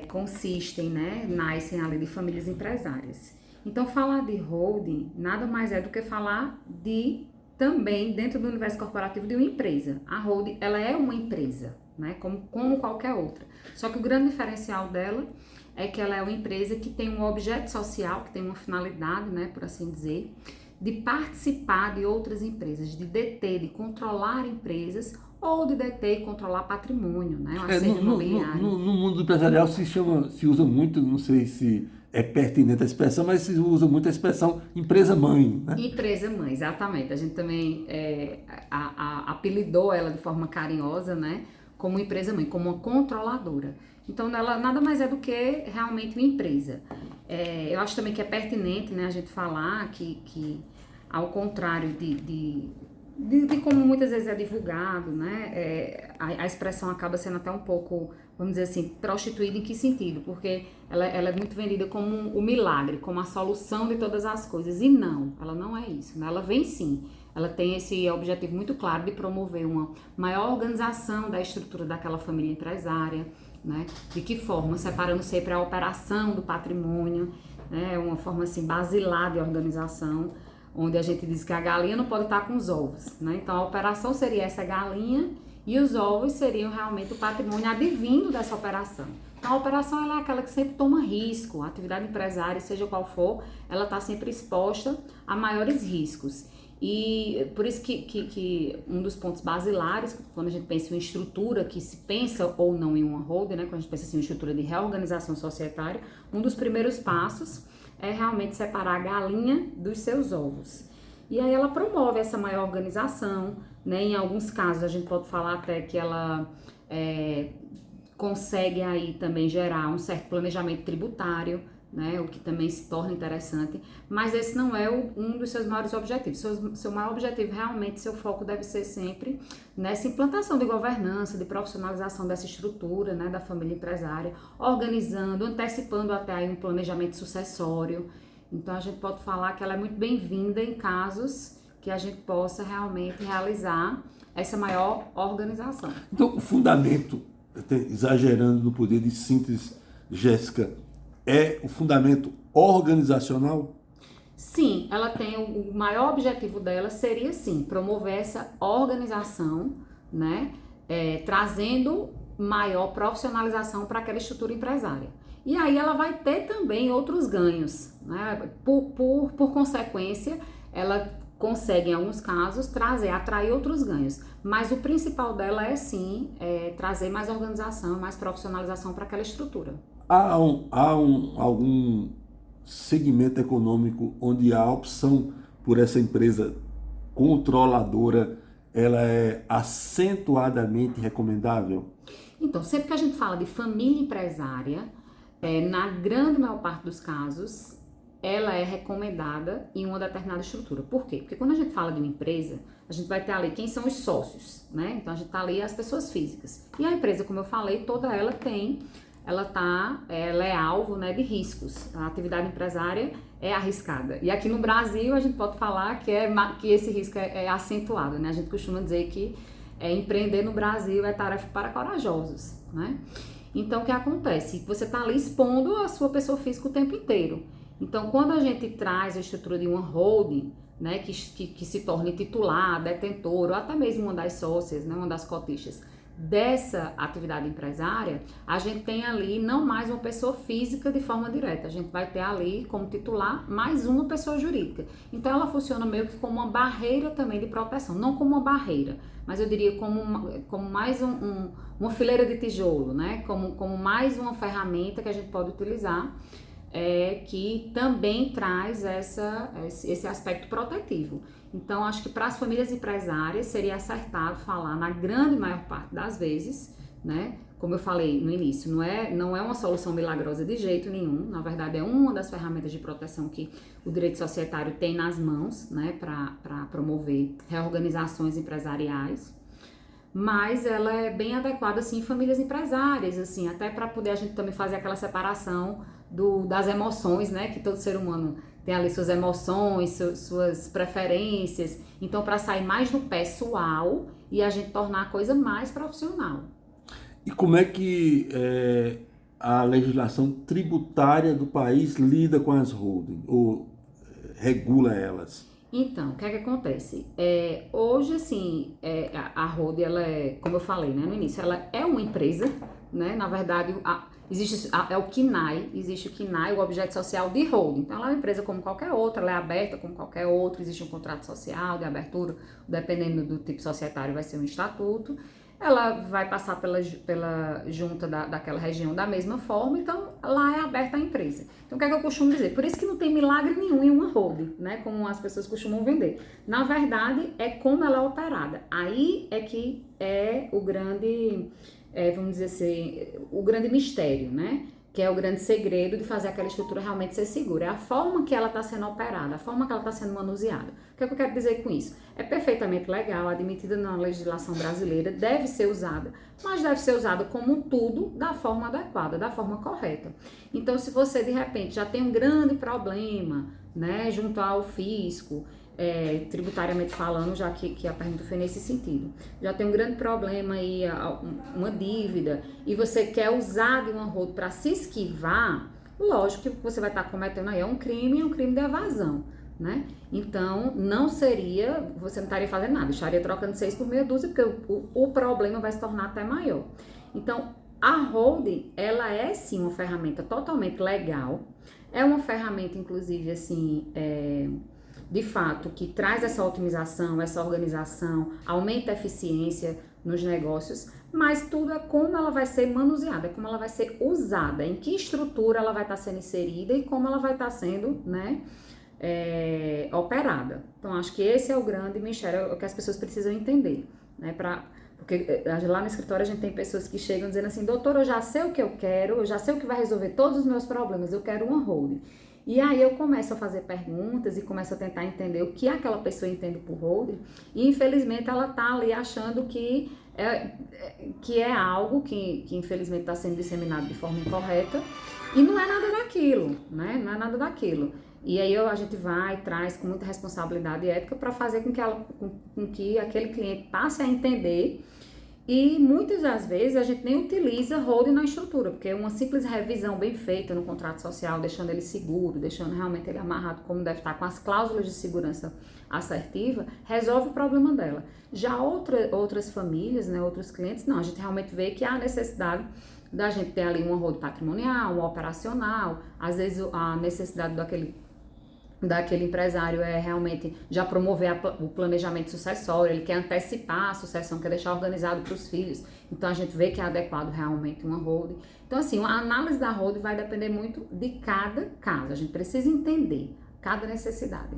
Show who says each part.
Speaker 1: consistem, né, nascem ali de famílias empresárias. Então, falar de holding nada mais é do que falar de também dentro do universo corporativo de uma empresa. A holding, ela é uma empresa, né, como qualquer outra. Só que o grande diferencial dela é que ela é uma empresa que tem um objeto social, que tem uma finalidade, né, por assim dizer, de participar de outras empresas, de deter, de controlar empresas ou de deter e controlar patrimônio, né, o
Speaker 2: É,
Speaker 1: acervo imobiliário.
Speaker 2: no mundo empresarial se usa muito, não sei se é pertinente a expressão, mas se usa muito a expressão empresa-mãe, né?
Speaker 1: Empresa mãe, exatamente. A gente também apelidou ela de forma carinhosa, né, como empresa mãe, como uma controladora. Então, ela nada mais é do que realmente uma empresa. Eu acho também que é pertinente, né, a gente falar que ao contrário de como muitas vezes é divulgado, né, a expressão acaba sendo até um pouco, vamos dizer assim, prostituída em que sentido? Porque ela é muito vendida como o milagre, como a solução de todas as coisas, e não, ela não é isso, né? Ela vem sim, ela tem esse objetivo muito claro de promover uma maior organização da estrutura daquela família empresária, né? De que forma? Separando sempre a operação do patrimônio, né? Uma forma assim basilar de organização, onde a gente diz que a galinha não pode estar com os ovos, né? Então a operação seria essa galinha e os ovos seriam realmente o patrimônio advindo dessa operação. Então a operação ela é aquela que sempre toma risco, a atividade empresária, seja qual for, ela está sempre exposta a maiores riscos. E por isso que um dos pontos basilares, quando a gente pensa em uma estrutura que se pensa ou não em uma holding, né? Quando a gente pensa assim, em uma estrutura de reorganização societária, um dos primeiros passos é realmente separar a galinha dos seus ovos. E aí ela promove essa maior organização, né? Em alguns casos a gente pode falar até que ela consegue aí também gerar um certo planejamento tributário, né? O que também se torna interessante, mas esse não é um dos seus maiores objetivos. Seu maior objetivo, realmente, seu foco deve ser sempre nessa implantação de governança, de profissionalização dessa estrutura, né, da família empresária, organizando, antecipando até aí um planejamento sucessório. Então a gente pode falar que ela é muito bem-vinda em casos que a gente possa realmente realizar essa maior organização.
Speaker 2: Então, o fundamento, exagerando no poder de síntese, Jéssica, é o fundamento organizacional?
Speaker 1: Sim, ela tem o maior objetivo dela seria sim promover essa organização, né, trazendo maior profissionalização para aquela estrutura empresária. E aí ela vai ter também outros ganhos, né? Por consequência, ela consegue em alguns casos atrair outros ganhos, mas o principal dela é sim trazer mais organização, mais profissionalização para aquela estrutura.
Speaker 2: Algum segmento econômico onde a opção por essa empresa controladora ela é acentuadamente recomendável?
Speaker 1: Então, sempre que a gente fala de família empresária, na grande maior parte dos casos, ela é recomendada em uma determinada estrutura. Por quê? Porque quando a gente fala de uma empresa, a gente vai ter ali quem são os sócios, né? Então, a gente tá ali as pessoas físicas. E a empresa, como eu falei, toda ela é alvo, né, de riscos. A atividade empresária é arriscada. E aqui no Brasil a gente pode falar que esse risco é acentuado, né? A gente costuma dizer que empreender no Brasil é tarefa para corajosos, né? Então o que acontece? Você está ali expondo a sua pessoa física o tempo inteiro. Então quando a gente traz a estrutura de uma holding, né, que se torne titular, detentor, ou até mesmo uma das sócias, né, uma das cotistas, dessa atividade empresária, a gente tem ali não mais uma pessoa física de forma direta, a gente vai ter ali como titular mais uma pessoa jurídica. Então ela funciona meio que como uma barreira também de proteção, não como uma barreira, mas eu diria como mais uma fileira de tijolo, né? Como mais uma ferramenta que a gente pode utilizar, que também traz esse aspecto protetivo. Então, acho que para as famílias empresárias seria acertado falar, na grande maior parte das vezes, né? Como eu falei no início, não é uma solução milagrosa de jeito nenhum. Na verdade, é uma das ferramentas de proteção que o direito societário tem nas mãos, né? Para promover reorganizações empresariais. Mas ela é bem adequada, assim, em famílias empresárias, assim, até para poder a gente também fazer aquela separação das emoções, né? Que todo ser humano tem ali suas emoções, suas preferências. Então, para sair mais do pessoal e a gente tornar a coisa mais profissional.
Speaker 2: E como é que a legislação tributária do país lida com as holdings, ou regula elas?
Speaker 1: Então, o que é que acontece? Hoje, assim, a holding, ela é, como eu falei, né, no início, ela é uma empresa, né? Na verdade, é o CNAE, existe o CNAE, o objeto social de holding. Então, ela é uma empresa como qualquer outra, ela é aberta como qualquer outra, existe um contrato social de abertura, dependendo do tipo societário, vai ser um estatuto. Ela vai passar pela junta daquela região da mesma forma, então lá é aberta a empresa. Então o que é que eu costumo dizer? Por isso que não tem milagre nenhum em uma holding, né? Como as pessoas costumam vender. Na verdade, é como ela é operada. Aí é que é o grande, vamos dizer assim, o grande mistério, né? Que é o grande segredo de fazer aquela estrutura realmente ser segura. É a forma que ela está sendo operada, a forma que ela está sendo manuseada. O que é que eu quero dizer com isso? É perfeitamente legal, admitida na legislação brasileira, deve ser usada, mas deve ser usada como tudo da forma adequada, da forma correta. Então, se você de repente já tem um grande problema, né, junto ao fisco, tributariamente falando, já que a pergunta foi nesse sentido, já tem um grande problema aí, uma dívida, e você quer usar de uma holding para se esquivar, lógico que você vai estar cometendo aí um crime de evasão, né? Então, você não estaria fazendo nada, estaria trocando 6 por meia dúzia, porque o problema vai se tornar até maior. Então, a holding, ela é sim uma ferramenta totalmente legal, é uma ferramenta, inclusive, assim, de fato, que traz essa otimização, essa organização, aumenta a eficiência nos negócios, mas tudo é como ela vai ser manuseada, como ela vai ser usada, em que estrutura ela vai estar sendo inserida e como ela vai estar sendo, né, operada. Então, acho que esse é o grande mistério, é o que as pessoas precisam entender, né, porque lá no escritório a gente tem pessoas que chegam dizendo assim, doutor, eu já sei o que eu quero, eu já sei o que vai resolver todos os meus problemas, eu quero uma holding. E aí eu começo a fazer perguntas e começo a tentar entender o que aquela pessoa entende por holding, e infelizmente ela tá ali achando que é algo que infelizmente está sendo disseminado de forma incorreta, e não é nada daquilo, né? Não é nada daquilo. E aí a gente vai e traz com muita responsabilidade e ética para fazer com que aquele cliente passe a entender. E muitas das vezes a gente nem utiliza holding na estrutura, porque uma simples revisão bem feita no contrato social, deixando ele seguro, deixando realmente ele amarrado como deve estar, com as cláusulas de segurança assertiva, resolve o problema dela. Já outras famílias, né, outros clientes, não, a gente realmente vê que há necessidade da gente ter ali uma holding patrimonial, uma operacional, às vezes a necessidade daquele empresário é realmente já promover o planejamento sucessório, ele quer antecipar a sucessão, quer deixar organizado para os filhos, então a gente vê que é adequado realmente uma holding. Então assim, a análise da holding vai depender muito de cada caso, a gente precisa entender cada necessidade.